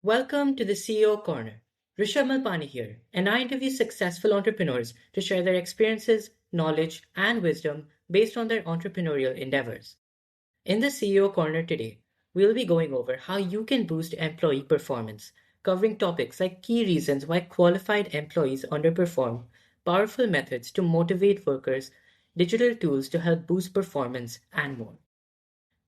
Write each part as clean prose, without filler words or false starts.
Welcome to the CEO Corner. Rishabh Malpani here, and I interview successful entrepreneurs to share their experiences, knowledge, and wisdom based on their entrepreneurial endeavors. In the CEO Corner today, we'll be going over how you can boost employee performance, covering topics like key reasons why qualified employees underperform, powerful methods to motivate workers, digital tools to help boost performance, and more.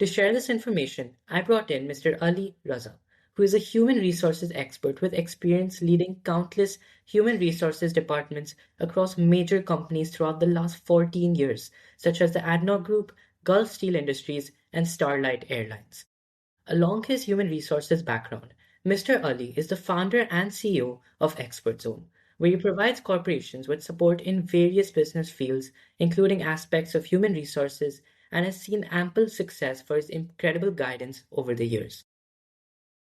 To share this information, I brought in Mr. Ali Raza, who is a human resources expert with experience leading countless human resources departments across major companies throughout the last 14 years, such as the ADNOC Group, Gulf Steel Industries, and Starlight Airlines. Along his human resources background, Mr. Ali is the founder and CEO of Expert Zone, where he provides corporations with support in various business fields, including aspects of human resources, and has seen ample success for his incredible guidance over the years.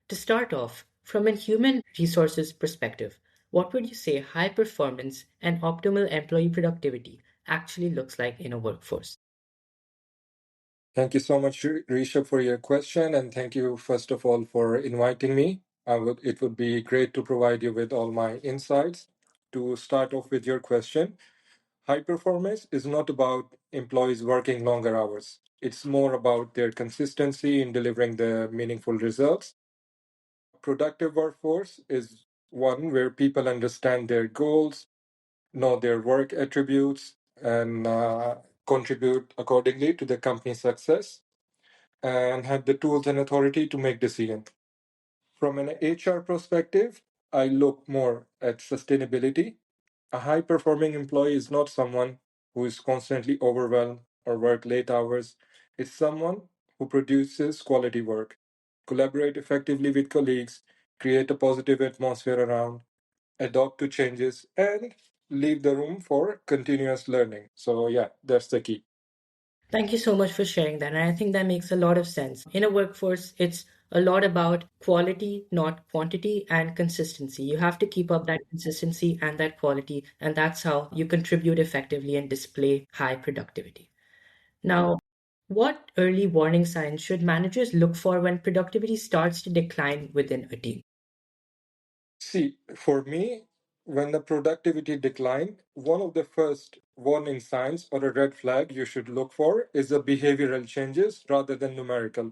To start off, from a human resources perspective, what would you say high performance and optimal employee productivity actually looks like in a workforce? Thank you so much, Risha, for your question, and thank you first of all for inviting me. It would be great to provide you with all my insights. To start off with your question, high performance is not about employees working longer hours. It's more about their consistency in delivering the meaningful results. Productive workforce is one where people understand their goals, know their work attributes, and contribute accordingly to the company's success and have the tools and authority to make decisions. From an HR perspective, I look more at sustainability. A high performing employee is not someone who is constantly overwhelmed or work late hours. It's someone who produces quality work, collaborate effectively with colleagues, create a positive atmosphere around, adapt to changes, and leave the room for continuous learning. So yeah, that's the key. Thank you so much for sharing that. And I think that makes a lot of sense. In a workforce, it's a lot about quality, not quantity, and consistency. You have to keep up that consistency and that quality, and that's how you contribute effectively and display high productivity. Now, what early warning signs should managers look for when productivity starts to decline within a team? See, for me, when the productivity decline, one of the first warning signs or a red flag you should look for is the behavioral changes rather than numerical.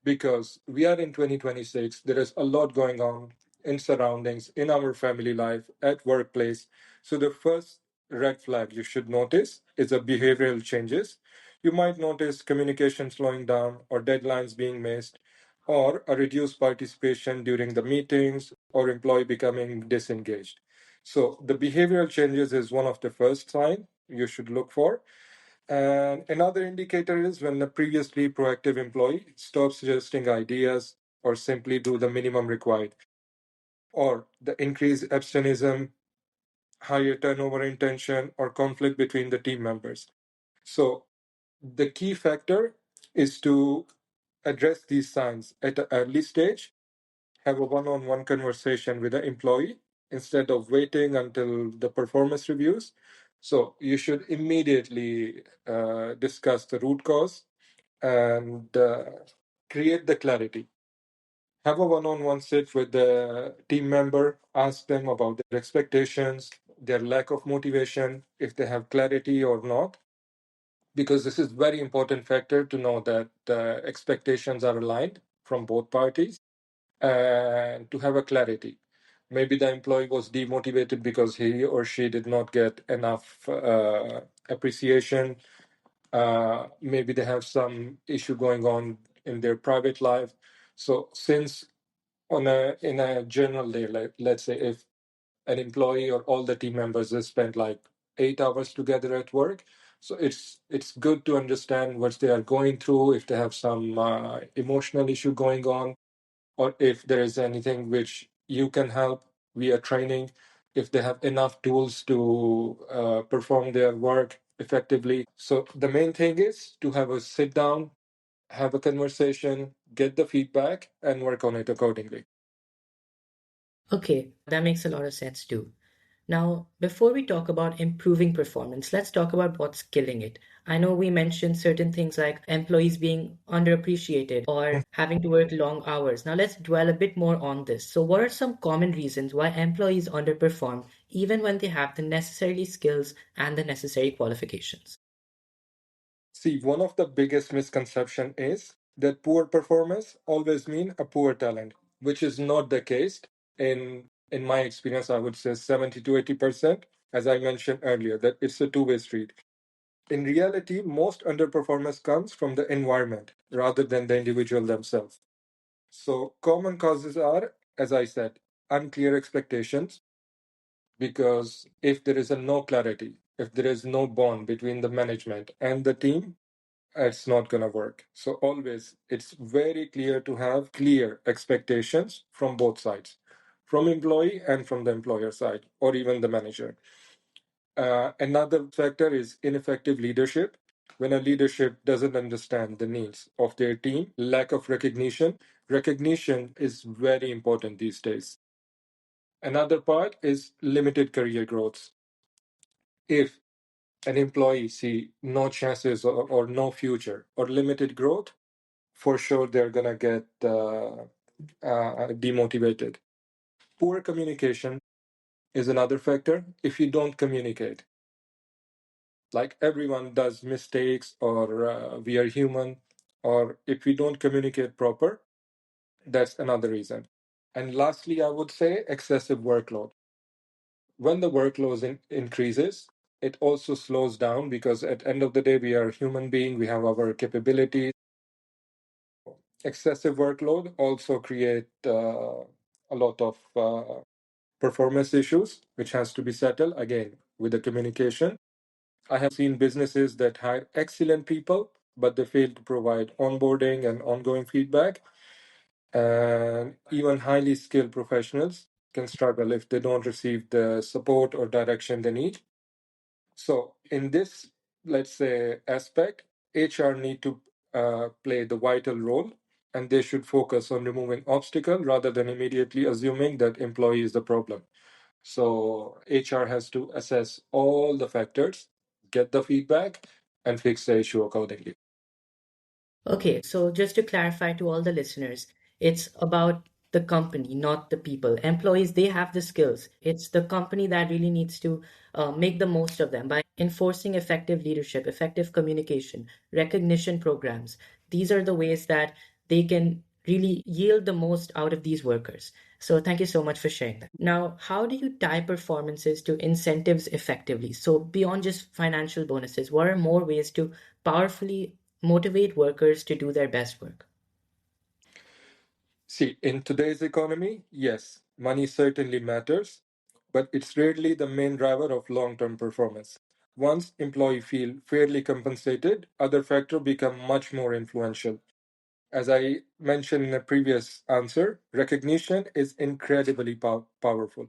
Because we are in 2026, there is a lot going on in surroundings, in our family life, at workplace. So the first red flag you should notice is the behavioral changes. You might notice communication slowing down or deadlines being missed or a reduced participation during the meetings or employee becoming disengaged. So the behavioral changes is one of the first sign you should look for. And another indicator is when the previously proactive employee stops suggesting ideas or simply do the minimum required, or the increased absenteeism, higher turnover in tension, or conflict between the team members. So the key factor is to address these signs at an early stage, have a one-on-one conversation with the employee instead of waiting until the performance reviews. So you should immediately discuss the root cause and create the clarity. Have a one-on-one sit with the team member, ask them about their expectations, their lack of motivation, if they have clarity or not, because this is very important factor to know that expectations are aligned from both parties and to have a clarity. Maybe the employee was demotivated because he or she did not get enough appreciation. Maybe they have some issue going on in their private life. So since on a in a general day, like let's say if an employee or all the team members have spent like 8 hours together at work, so it's good to understand what they are going through, if they have some emotional issue going on, or if there is anything which you can help via training, if they have enough tools to perform their work effectively. So the main thing is to have a sit down, have a conversation, get the feedback, and work on it accordingly. Okay, that makes a lot of sense too. Now, before we talk about improving performance, let's talk about what's killing it. I know we mentioned certain things like employees being underappreciated or having to work long hours. Now let's dwell a bit more on this. So, what are some common reasons why employees underperform even when they have the necessary skills and the necessary qualifications? See, one of the biggest misconception is that poor performance always mean a poor talent, which is not the case. In my experience, I would say 70 to 80%, as I mentioned earlier, that it's a two-way street. In reality, most underperformance comes from the environment rather than the individual themselves. So common causes are, as I said, unclear expectations, because if there is a no clarity, if there is no bond between the management and the team, it's not going to work. So always it's very clear to have clear expectations from both sides, from employee and from the employer side, or even the manager. Another factor is ineffective leadership. When a leadership doesn't understand the needs of their team, lack of recognition. Recognition is very important these days. Another part is limited career growth. If an employee see no chances or no future or limited growth, for sure they're gonna get demotivated. Poor communication is another factor. If you don't communicate, like everyone does mistakes, or we are human, or if we don't communicate proper, that's another reason. And lastly, I would say excessive workload. When the workload increases, it also slows down, because at end of the day we are human being, we have our capabilities. Excessive workload also create a lot of performance issues, which has to be settled again with the communication. I have seen businesses that hire excellent people, but they fail to provide onboarding and ongoing feedback. And even highly skilled professionals can struggle if they don't receive the support or direction they need. So, in this, let's say, aspect, HR need to play the vital role, and they should focus on removing obstacle rather than immediately assuming that employee is the problem. So HR has to assess all the factors, get the feedback, and fix the issue accordingly. Okay, so just to clarify to all the listeners, it's about the company, not the people. Employees, they have the skills. It's the company that really needs to make the most of them by enforcing effective leadership, effective communication, recognition programs. These are the ways that they can really yield the most out of these workers. So thank you so much for sharing that. Now, how do you tie performances to incentives effectively? So beyond just financial bonuses, what are more ways to powerfully motivate workers to do their best work? See, in today's economy, yes, money certainly matters, but it's rarely the main driver of long-term performance. Once employee feel fairly compensated, other factors become much more influential. As I mentioned in a previous answer, recognition is incredibly powerful.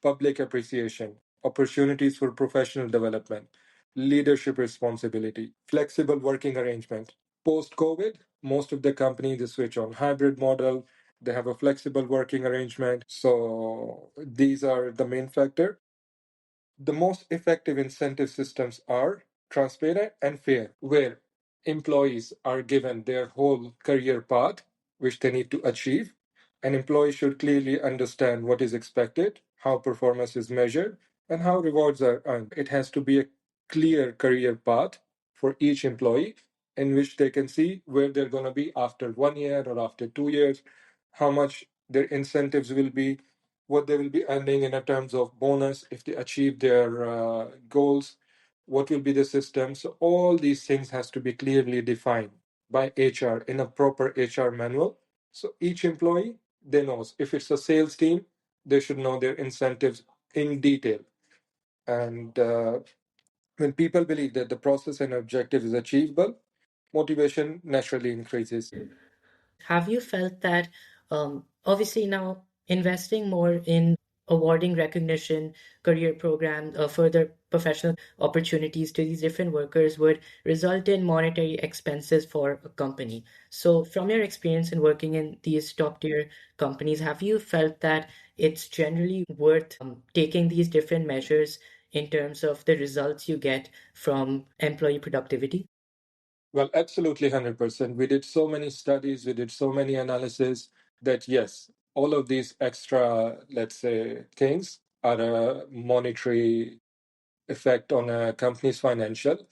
Public appreciation, opportunities for professional development, leadership responsibility, flexible working arrangement. Post COVID, most of the companies they switch on hybrid model. They have a flexible working arrangement. So these are the main factor. The most effective incentive systems are transparent and fair, where employees are given their whole career path, which they need to achieve. An employee should clearly understand what is expected, how performance is measured, and how rewards are earned. It has to be a clear career path for each employee, in which they can see where they're going to be after 1 year or after 2 years, how much their incentives will be, what they will be earning in terms of bonus if they achieve their goals, what will be the system. So all these things has to be clearly defined by HR in a proper HR manual. So each employee, they knows. If it's a sales team, they should know their incentives in detail. And when people believe that the process and objective is achievable, motivation naturally increases. Have you felt that obviously now investing more in awarding recognition, career programs, further professional opportunities to these different workers would result in monetary expenses for a company? So, from your experience in working in these top tier companies, have you felt that it's generally worth taking these different measures in terms of the results you get from employee productivity? Well, absolutely 100%. We did so many studies, we did so many analysis that yes, all of these extra, let's say, things are a monetary effect on a company's financial,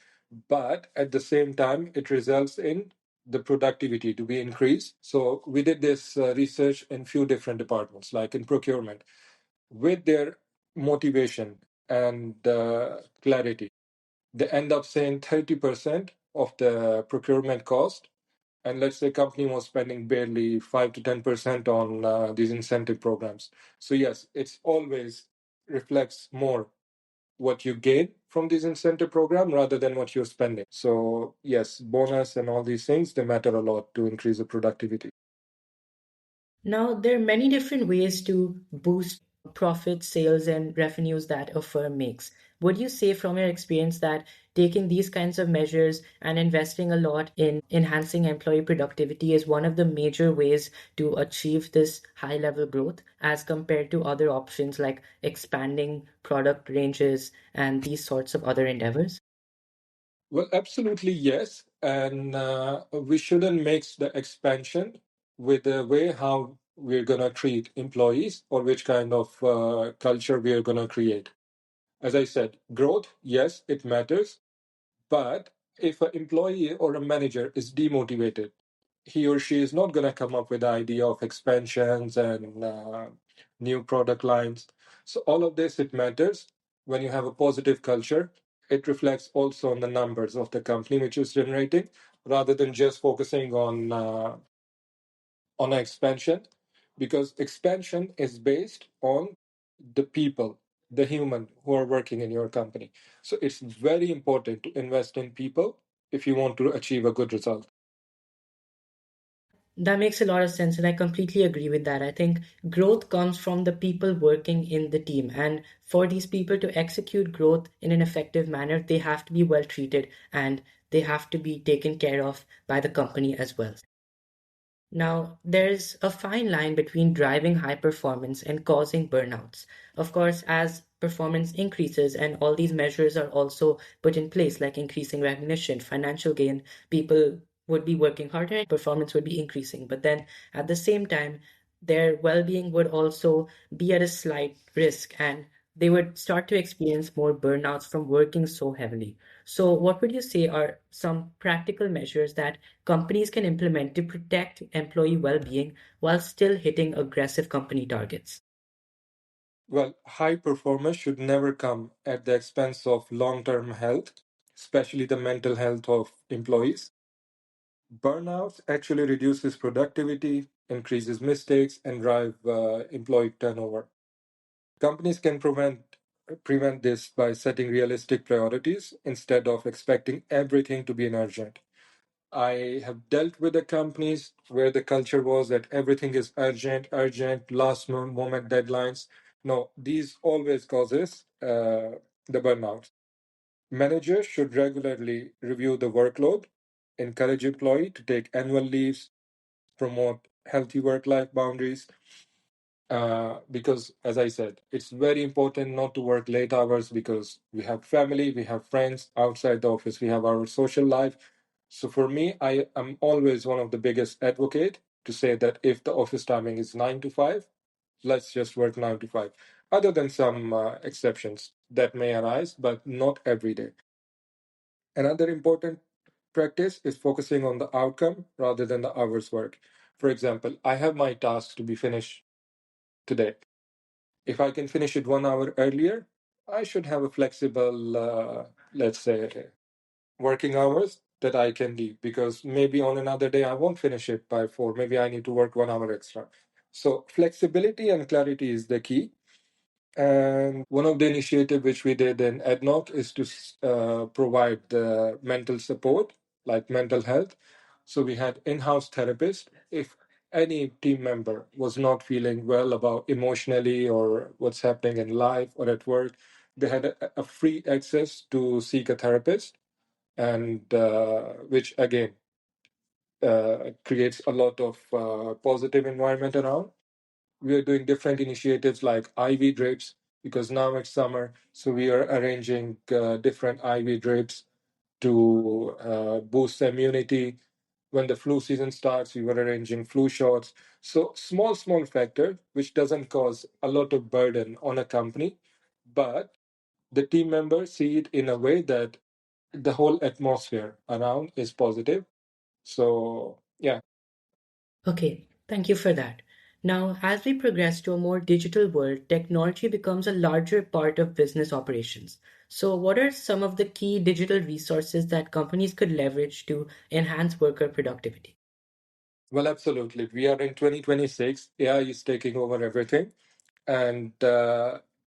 but at the same time, it results in the productivity to be increased. So we did this research in few different departments, like in procurement, with their motivation and clarity. They end up saying 30% of the procurement cost, and let's say company was spending barely 5 to 10% on these incentive programs. So yes, it's always reflects more what you gain from this incentive program rather than what you're spending. So yes, bonus and all these things, they matter a lot to increase the productivity. Now, there are many different ways to boost profit, sales, and revenues that a firm makes. Would you say, from your experience, that taking these kinds of measures and investing a lot in enhancing employee productivity is one of the major ways to achieve this high level growth as compared to other options like expanding product ranges and these sorts of other endeavors? Well, absolutely yes. And we shouldn't mix the expansion with the way how we're going to treat employees or which kind of culture we are going to create. As I said, growth, yes, it matters. But if an employee or a manager is demotivated, he or she is not going to come up with the idea of expansions and new product lines. So all of this, it matters. When you have a positive culture, it reflects also on the numbers of the company which is generating, rather than just focusing on expansion, because expansion is based on the people, the human who are working in your company. So it's very important to invest in people if you want to achieve a good result. That makes a lot of sense, and I completely agree with that. I think growth comes from the people working in the team, and for these people to execute growth in an effective manner, they have to be well treated and they have to be taken care of by the company as well. Now, there's a fine line between driving high performance and causing burnouts. Of course, as performance increases and all these measures are also put in place, like increasing recognition, financial gain, people would be working harder, performance would be increasing. But then at the same time, their well being would also be at a slight risk and they would start to experience more burnouts from working so heavily. So, what would you say are some practical measures that companies can implement to protect employee well-being while still hitting aggressive company targets? Well, high performance should never come at the expense of long-term health, especially the mental health of employees. Burnout actually reduces productivity, increases mistakes, and drive employee turnover. Companies can prevent this by setting realistic priorities instead of expecting everything to be an urgent. I have dealt with the companies where the culture was that everything is urgent, urgent, last moment deadlines. No, these always causes the burnout. Managers should regularly review the workload, encourage employee to take annual leaves, promote healthy work-life boundaries, because as I said, it's very important not to work late hours because we have family, we have friends outside the office, we have our social life. So for me, I am always one of the biggest advocate to say that if the office timing is 9 to 5, let's just work 9 to 5. Other than some exceptions that may arise, but not every day. Another important practice is focusing on the outcome rather than the hours work. For example, I have my tasks to be finished today. If I can finish it 1 hour earlier, I should have a flexible, let's say, working hours that I can leave because maybe on another day I won't finish it by 4. Maybe I need to work 1 hour extra. So flexibility and clarity is the key. And one of the initiative which we did in ADNOC is to provide mental support, like mental health. So we had in-house therapists. If any team member was not feeling well about emotionally or what's happening in life or at work, they had a free access to seek a therapist, and which again creates a lot of positive environment around. We are doing different initiatives like IV drips. because now it's summer, so we are arranging different IV drips to boost immunity. When the flu season starts, we were arranging flu shots. So small factor, which doesn't cause a lot of burden on a company, but the team members see it in a way that the whole atmosphere around is positive. So yeah. Okay, thank you for that. Now, as we progress to a more digital world, technology becomes a larger part of business operations. So, what are some of the key digital resources that companies could leverage to enhance worker productivity? Well, absolutely. We are in 2026. AI is taking over everything, and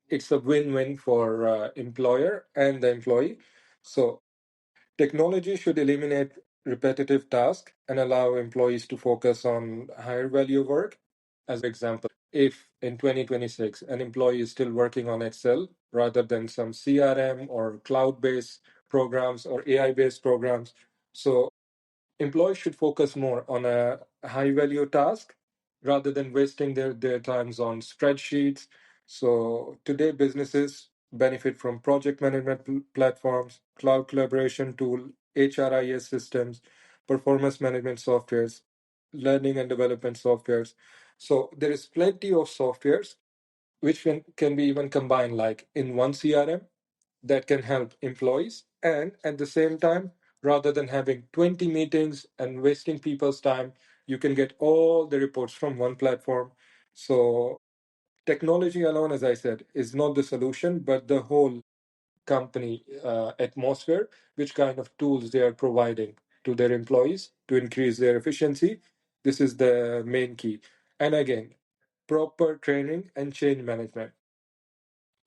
it's a win-win for employer and the employee. So technology should eliminate repetitive tasks and allow employees to focus on higher value work. As example, if in 2026 an employee is still working on Excel rather than some CRM or cloud-based programs or AI-based programs, so employees should focus more on a high value task rather than wasting their times on spreadsheets. So today businesses benefit from project management platforms, cloud collaboration tool, HRIS systems, performance management softwares, learning and development softwares. So there is plenty of softwares which can be even combined like in one CRM that can help employees. And at the same time, rather than having 20 meetings and wasting people's time, you can get all the reports from one platform. So technology alone, as I said, is not the solution, but the whole company atmosphere, which kind of tools they are providing to their employees to increase their efficiency. This is the main key. And again, proper training and change management.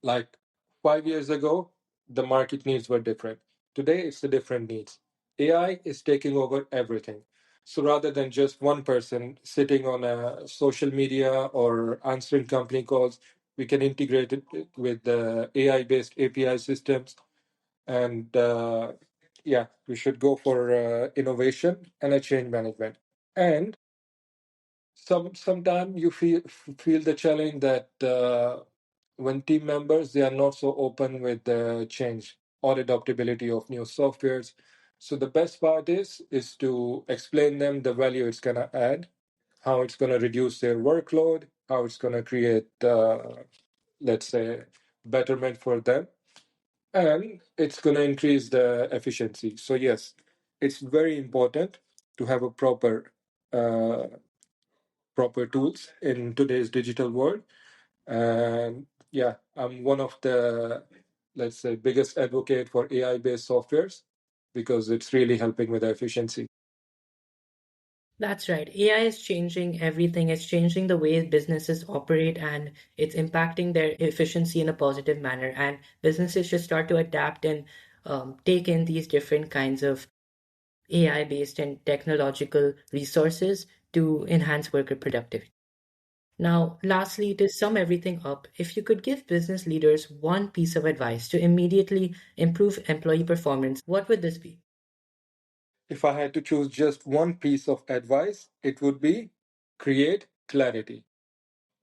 Like 5 years ago, the market needs were different. Today, it's the different needs. AI is taking over everything. So rather than just one person sitting on a social media or answering company calls, we can integrate it with the AI-based API systems. And yeah, we should go for innovation and a change management. And sometime you feel the challenge that when team members they are not so open with the change or adaptability of new softwares. So the best part is to explain them the value it's gonna add, how it's gonna reduce their workload, how it's gonna create let's say betterment for them, and it's gonna increase the efficiency. So yes, it's very important to have a proper tools in today's digital world. And yeah, I'm one of the, let's say, biggest advocate for AI-based softwares because it's really helping with the efficiency. That's right. AI is changing everything. It's changing the way businesses operate and it's impacting their efficiency in a positive manner. And businesses should start to adapt and take in these different kinds of AI based and technological resources to enhance worker productivity. Now, lastly, to sum everything up, if you could give business leaders one piece of advice to immediately improve employee performance, what would this be? If I had to choose just one piece of advice, it would be create clarity.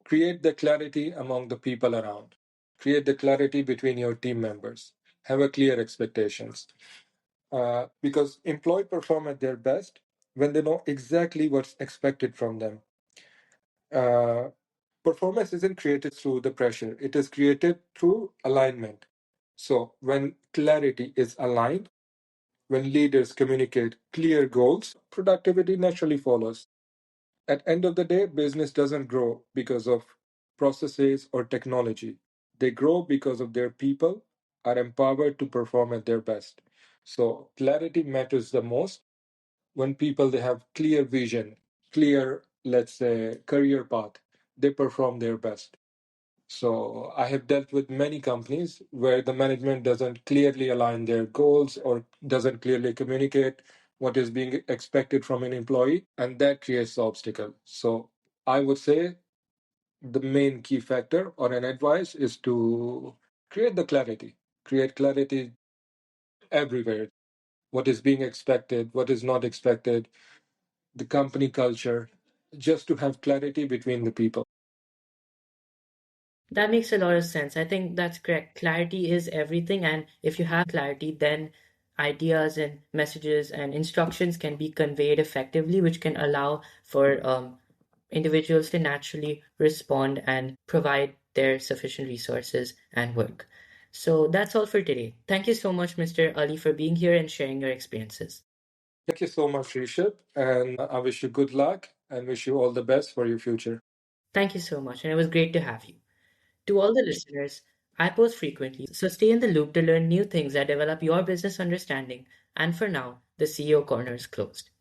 Create the clarity among the people around. Create the clarity between your team members. Have a clear expectations. Because employees perform at their best when they know exactly what's expected from them. Uh, Performance isn't created through the pressure, it is created through alignment. So, when clarity is aligned, when leaders communicate clear goals, productivity naturally follows. At end of the day, business doesn't grow because of processes or technology. They grow because of their people are empowered to perform at their best. So clarity matters the most when people they have clear vision, clear, let's say, career path, they perform their best. So I have dealt with many companies where the management doesn't clearly align their goals or doesn't clearly communicate what is being expected from an employee, and that creates the obstacle. So I would say the main key factor or an advice is to create the clarity, create clarity everywhere. What is being expected, what is not expected, the company culture, just to have clarity between the people. That makes a lot of sense. I think that's correct. Clarity is everything, and if you have clarity, then ideas and messages and instructions can be conveyed effectively, which can allow for individuals to naturally respond and provide their sufficient resources and work. So that's all for today. Thank you so much, Mr. Ali, for being here and sharing your experiences. Thank you so much, Rishabh, and I wish you good luck and wish you all the best for your future. Thank you so much, and it was great to have you. To all the listeners, I post frequently, so stay in the loop to learn new things that develop your business understanding. And for now, the CEO Corner is closed.